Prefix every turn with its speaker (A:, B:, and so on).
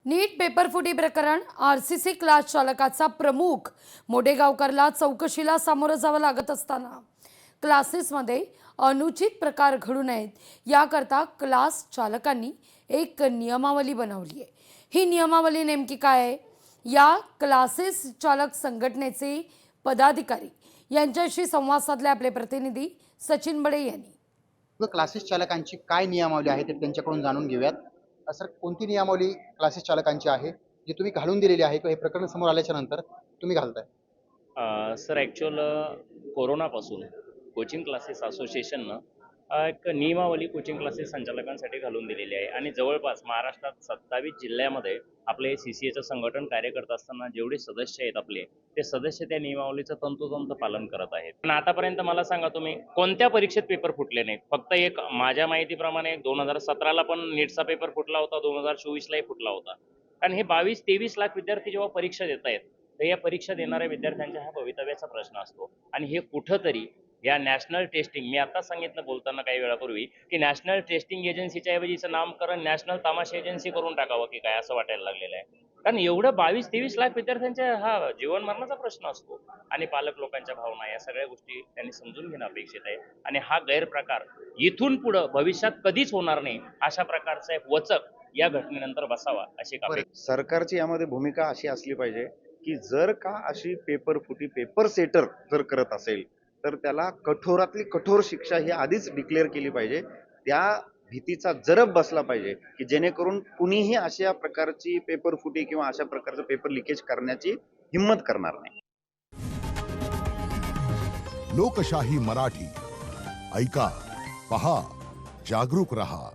A: नीट पेपरफुटी प्रकरण RCC class चालकाचा प्रमुख मोडेगावकरला चौकशीला सामोरं जावं लागत असताना क्लासेसमध्ये अनुचित प्रकार घडू नयेत याकरता क्लास चालकांनी एक नियमावली बनवली आहे। ही नियमावली नेमकी काय आहे? या क्लासेस चालक संघटनेचे पदाधिकारी यांच्याशी संवाद साधले आपले प्रतिनिधी सचिन बडे यांनी।
B: क्लासेस चालकांची काय नियमावली आहे ते त्यांच्याकडून जाणून घेऊयात। सर, कोणती नियमावली क्लासेस चालकांची आहे जी तुम्ही घालून दिलेली आहे किंवा हे प्रकरण समोर आल्याच्या नंतर तुम्ही घालताय?
C: सर ॲक्च्युअल कोरोनापासून कोचिंग क्लासेस असोसिएशननं एक नियमावली कोचिंग क्लासेस संचालकांसाठी घालून दिलेली आहे आणि जवळपास महाराष्ट्रात 27 जिल्ह्यामध्ये आपले CCAचं संघटन कार्य करत असताना जेवढे सदस्य आहेत आपले ते सदस्य त्या नियमावलीचं तंतोतंत पालन करत आहेत। पण आतापर्यंत मला सांगा तुम्ही कोणत्या परीक्षेत पेपर फुटले नाहीत? फक्त एक माझ्या माहितीप्रमाणे 2017ला पण नीटचा पेपर फुटला होता, 2024लाही फुटला होता। कारण हे 22-23 लाख विद्यार्थी जेव्हा परीक्षा देत आहेत तर या परीक्षा देणाऱ्या विद्यार्थ्यांच्या हा भवितव्याचा प्रश्न असतो आणि हे कुठंतरी या नॅशनल टेस्टिंग, मी आता सांगितलं बोलताना काही वेळापूर्वी की नॅशनल टेस्टिंग एजन्सीच्या ऐवजीचं नामकरण नॅशनल तामाशा एजन्सी करून टाकावं की काय असं वाटायला लागलेलं आहे। कारण एवढं 22-23 लाख विद्यार्थ्यांच्या हा जीवन मरणाचा प्रश्न असतो आणि पालक लोकांच्या भावना या सगळ्या गोष्टी त्यांनी समजून घेणं अपेक्षित आहे आणि हा गैरप्रकार इथून पुढं भविष्यात कधीच होणार नाही अशा प्रकारचा एक वचक या घटनेनंतर बसावा अशी एक अपेक्षा।
D: सरकारची यामध्ये भूमिका अशी असली पाहिजे की जर का अशी पेपर फुटी पेपर सेटर जर करत असेल तर त्याला कठोरातली कठोर शिक्षा ही आधीच डिक्लेअर केली पाहिजे। त्या भीतीचा जरब बसला पाहिजे की जेणेकरून कुणीही अशा प्रकारची पेपर फुटी किंवा अशा प्रकारचं पेपर लिकेज करण्याची हिंमत करणार नाही।
E: लोकशाही मराठी ऐका, पहा, जागरूक रहा।